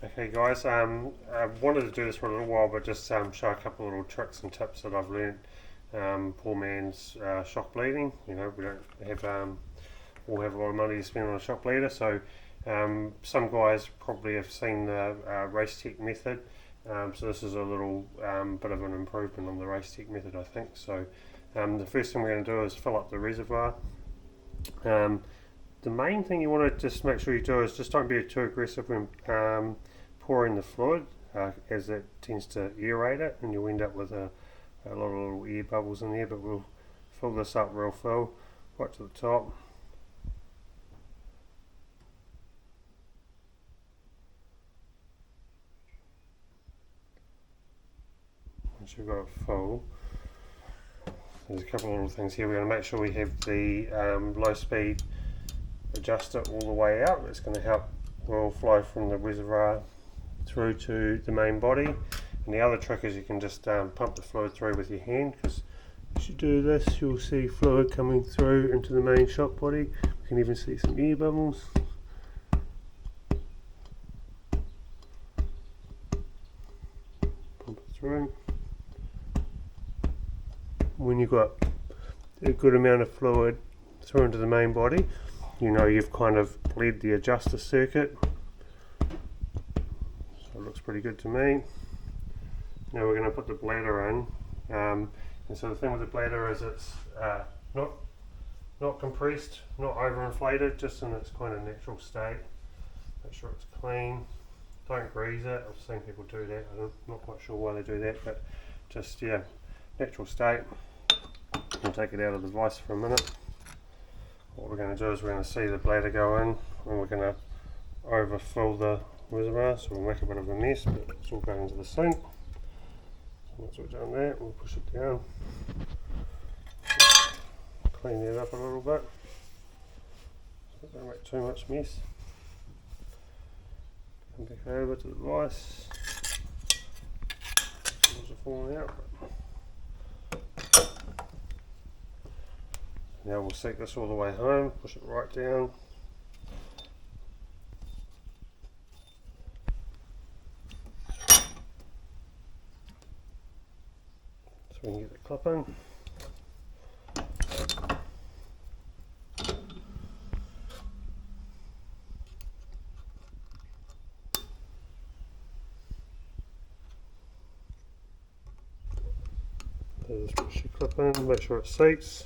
Okay guys, I wanted to do this for a little while, but just show a couple of little tricks and tips that I've learned. Poor man's shock bleeding. You know, we don't have all have a lot of money to spend on a shock bleeder, so some guys probably have seen the Racetech method. So this is a little bit of an improvement on the Racetech method, I think. So the first thing we're going to do is fill up the reservoir. The main thing you want to just make sure you do is just don't be too aggressive when pouring the fluid, as it tends to aerate it, and you'll end up with a lot of little air bubbles in there. But we'll fill this up real full, right to the top. Once you've got it full, there's a couple of little things here. We're going to make sure we have the low speed adjuster all the way out. It's going to help oil flow from the reservoir through to the main body. And the other trick is you can just pump the fluid through with your hand, because as you do this you'll see fluid coming through into the main shock body. You can even see some air bubbles. Pump it through. When you've got a good amount of fluid through into the main body, you know you've kind of bled the adjuster circuit. So it looks pretty good to me. Now we're going to put the bladder in, and so the thing with the bladder is it's not compressed, not overinflated, just in its kind of natural state. Make sure it's clean. Don't grease it. I've seen people do that. I'm not quite sure why they do that, but just natural state. We'll take it out of the vise for a minute. What we're going to do is we're going to see the bladder go in, and we're going to overfill the reservoir, so we'll make a bit of a mess, but it's all going into the sink. So once we've done that, we'll push it down, clean that up a little bit, so don't make too much mess. Come back over to the vise. Those are falling out. Now we'll sink this all the way home, push it right down. So we can get the clip in. Just push your clip in, make sure it seats.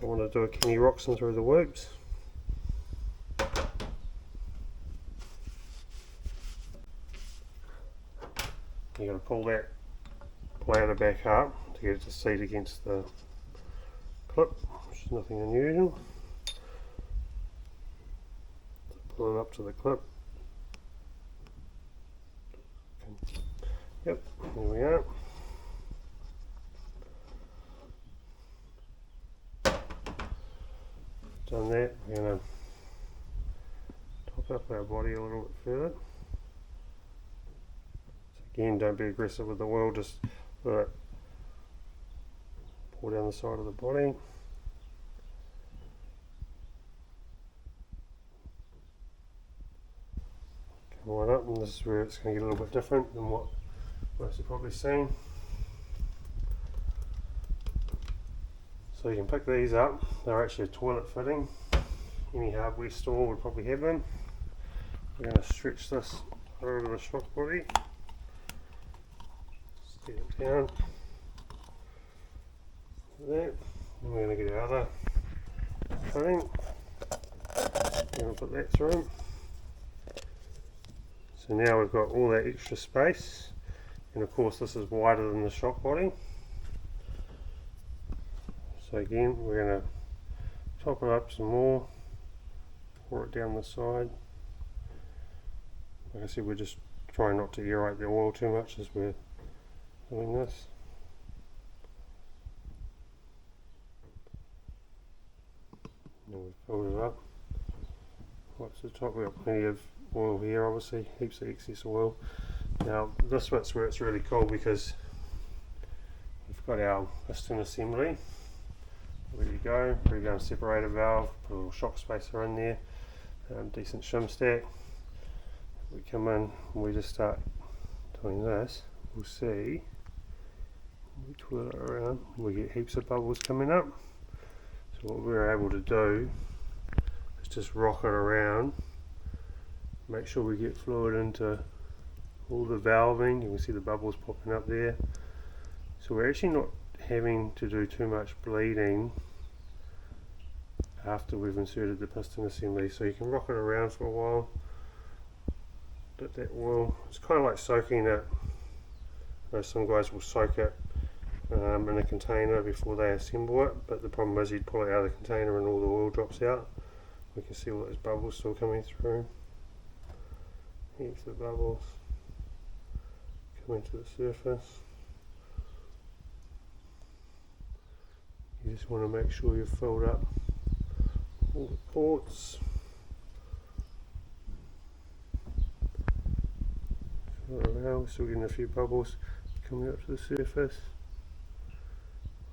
Don't want to do a Kenny Roxon through the whoops. You've got to pull that bladder back up to get it to seat against the clip, which is nothing unusual. Pull it up to the clip. Yep, there we are. Done that, we're going to top up our body a little bit further. So again, don't be aggressive with the oil, just let it pour down the side of the body. Come right up, and this is where it's going to get a little bit different than what most have probably seen. So you can pick these up. They're actually a toilet fitting. Any hardware store would probably have them. We're going to stretch this over the shock body. Steer it down. Like that. And we're going to get our other fitting. We're going to put that through. So now we've got all that extra space. And of course this is wider than the shock body. So again, we're going to top it up some more, pour it down the side. Like I said, we're just trying not to aerate the oil too much as we're doing this. Now we've filled it up. Right to the top, we've got plenty of oil here, obviously, heaps of excess oil. Now this bit's where it's really cool, because we've got our piston assembly. Ready to go, separator valve, put a little shock spacer in there, decent shim stack. we come in and we just start doing this, we'll see, we twirl it around, we get heaps of bubbles coming up. So what we're able to do is just rock it around, make sure we get fluid into all the valving. You can see the bubbles popping up there. So we're actually not having to do too much bleeding after we've inserted the piston assembly. So you can rock it around for a while, but that will, it's kind of like soaking it. You know, some guys will soak it in a container before they assemble it, but the problem is you'd pull it out of the container and all the oil drops out. We can see all those bubbles still coming through. Here's the bubbles coming to the surface. You just want to make sure you've filled up all the ports. We're still getting a few bubbles coming up to the surface.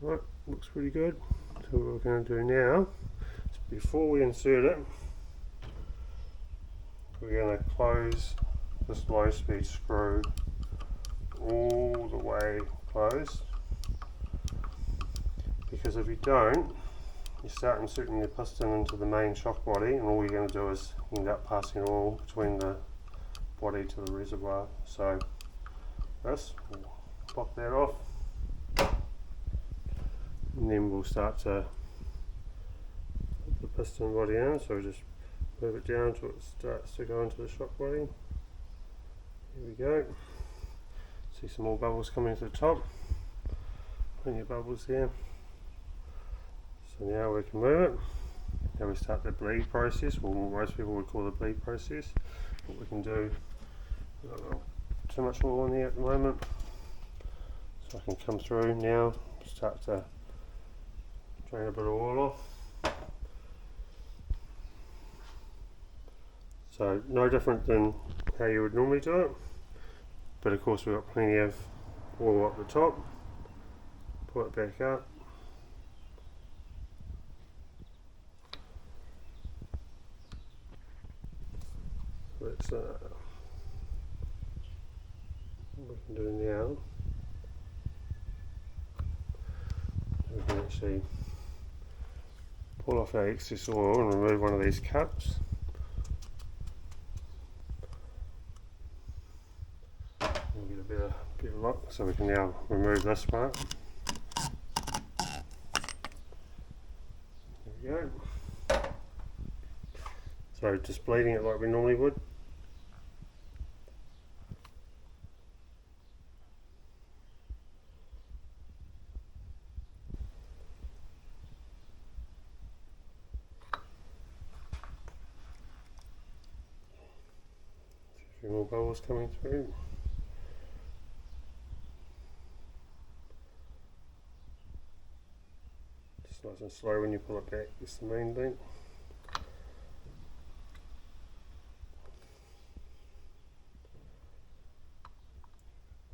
Right, looks pretty good. So what we're going to do now is, before we insert it, we're going to close this low speed screw all the way closed, because if you don't, you start inserting the piston into the main shock body and all you're going to do is end up passing oil between the body to the reservoir. So this, we'll pop that off, and then we'll start to put the piston body in. So just move it down until it starts to go into the shock body. Here we go. See some more bubbles coming to the top. Plenty of bubbles there. So now we can move it. Now we start the bleed process, or most people would call the bleed process. What we can do, not too much oil in there at the moment, so I can come through now, start to drain a bit of oil off. So no different than how you would normally do it, but of course we've got plenty of oil up the top. Pull it back up. Let's what we can do now, we can actually pull off our excess oil and remove one of these cups. We'll get a better look, so we can now remove this part. There we go. So just bleeding it like we normally would. A few more bubbles coming through. Just nice and slow when you pull it back, that's the main thing.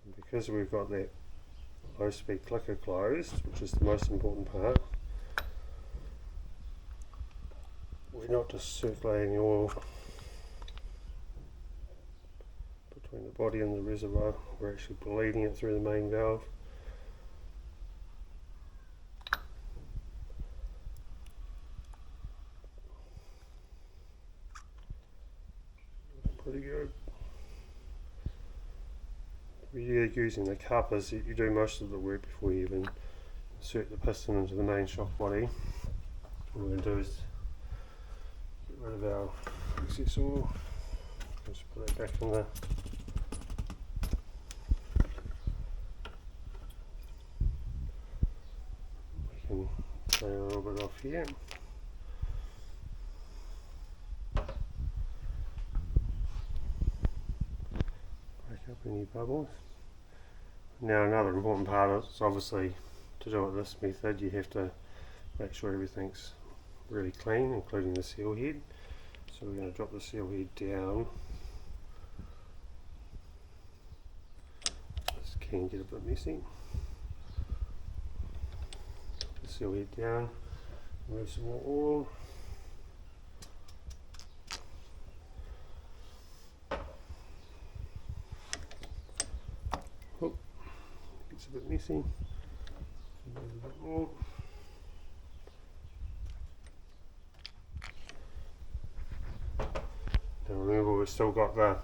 And because we've got that low speed clicker closed, which is the most important part, we're not just circulating the oil between the body and the reservoir, we're actually bleeding it through the main valve. Pretty good. You're using the cup as you do most of the work before you even insert the piston into the main shock body. What we're going to do is get rid of our excess oil. Just put it back in the we can drain a little bit off here. Break up any bubbles. Now another important part is obviously to do it this method you have to make sure everything's really clean, including the seal head. So we're going to drop the seal head down. This can get a bit messy. Drop the seal head down, remove some more oil. It's a bit messy. A bit more. Now remember, we've still got the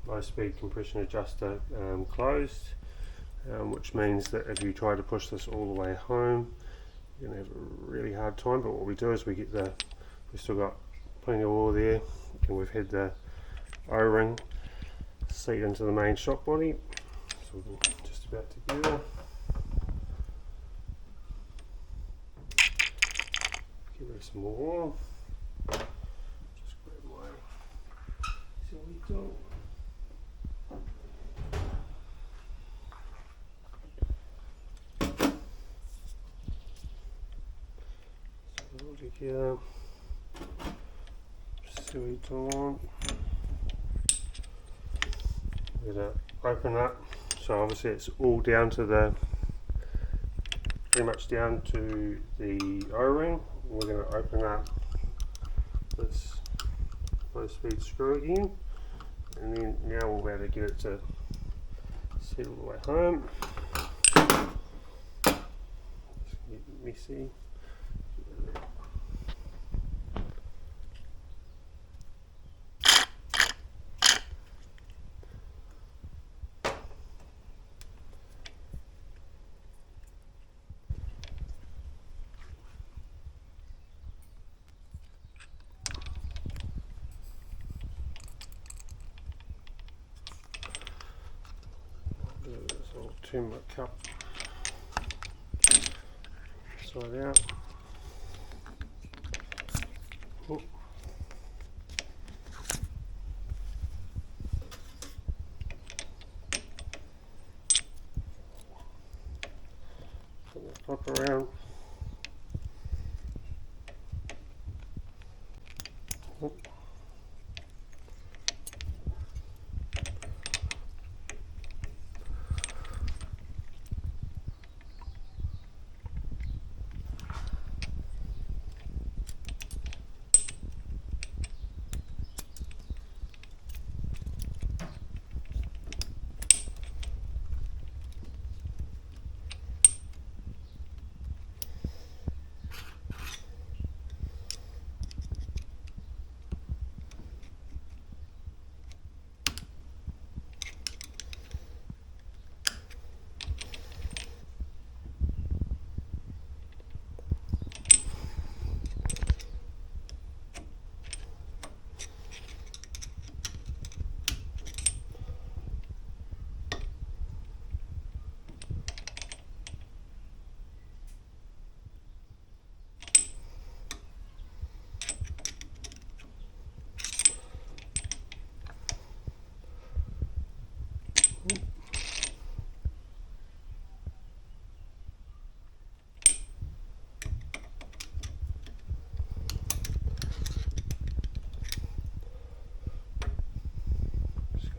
low speed compression adjuster closed, which means that if you try to push this all the way home, you're going to have a really hard time. But what we do is we've still got plenty of oil there, and we've had the O-ring seat into the main shock body, so we're just about together. Give it some more oil. Just grab my silly tool. Together, silly tool on. We're going to open up, so obviously it's all down to pretty much down to the O-ring. We're going to open up this low speed screw again, and then now we'll be able to get it to set all the way home. It's get messy. I'll turn my cup side out. Oh. Put the top around. Oh.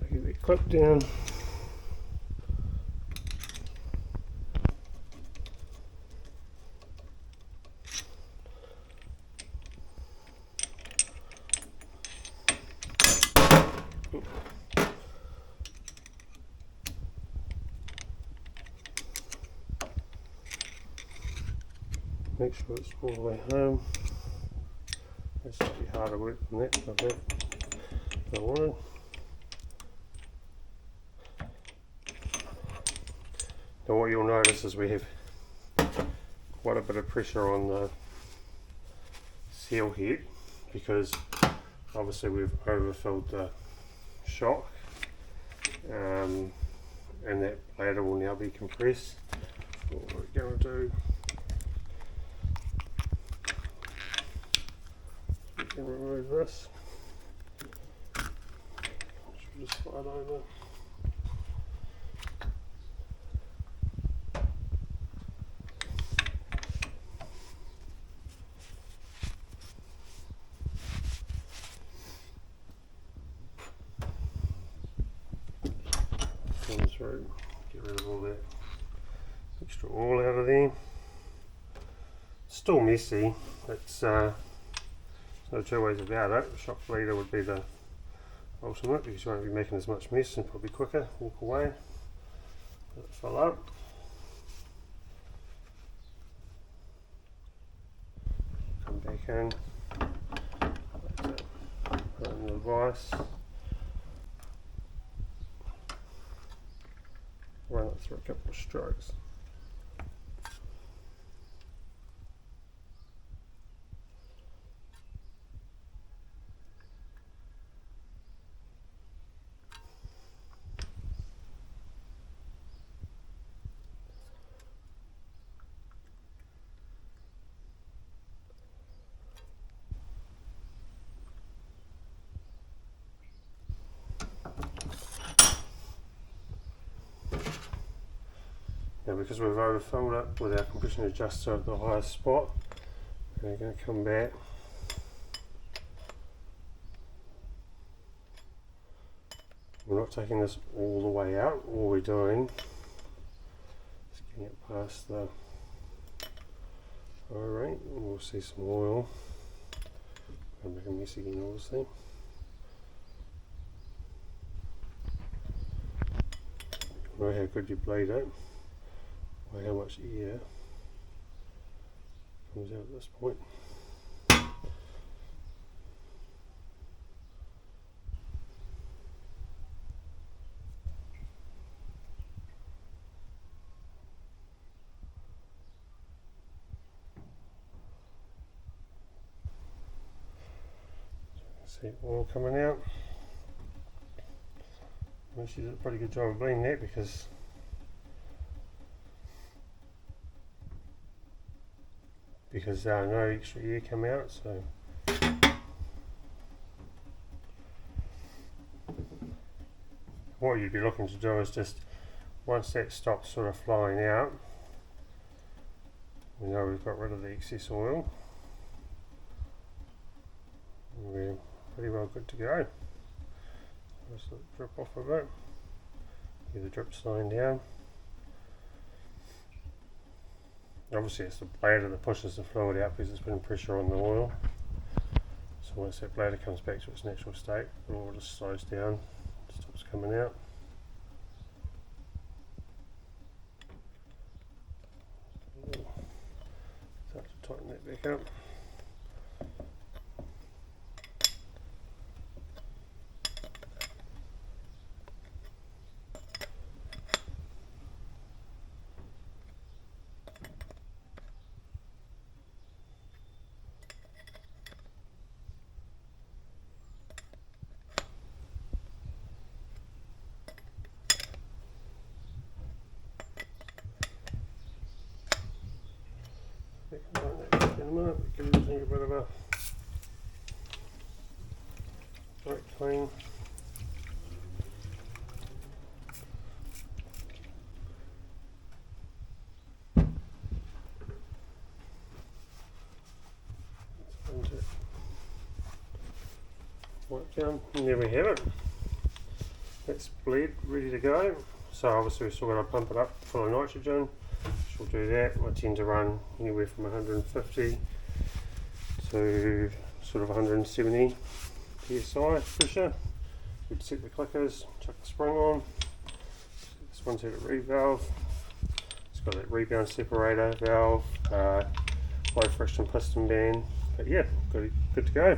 Get the clip down. Make sure it's all the way home. It's slightly harder work than that, I think. I wanted. Now what you'll notice is we have quite a bit of pressure on the seal head, because obviously we've overfilled the shock, and that bladder will now be compressed. What we're going to do, we can remove this, which will just slide over. Through, get rid of all that extra oil out of there. It's still messy, it's no two ways about it. The shock bleeder would be the ultimate, because you won't be making as much mess and probably quicker, walk away. let it fill up. Come back in, put in the vise, run it through a couple of strokes. Now, because we've overfilled it with our compression adjuster at the highest spot, we're going to come back we're not taking this all the way out, all we're doing is getting it past the O-ring, and we'll see some oil. I'll make a mess again, obviously. Know how good you bleed it, by how much air comes out at this point. See oil coming out. Well, she did a pretty good job of bleeding that because no extra air come out, so what you'd be looking to do is just once that stops sort of flowing out, we know we've got rid of the excess oil. We're pretty well good to go. Just let it drip off a bit. Get the drip slowing down. Obviously it's the bladder that pushes the fluid out because it's putting pressure on the oil. So once that bladder comes back to its natural state, the oil just slows down, stops coming out. Start to tighten that back up. In a minute, we can just need a bit of a right clean. Wipe down, and there we have it. That's bled, ready to go. So obviously we've still got to pump it up full of nitrogen. We'll do that. I tend to run anywhere from 150 to sort of 170 psi pressure. We'd set the clickers, chuck the spring on. This one's had a reed valve. It's got that rebound separator valve, low friction piston band. But yeah, good to go.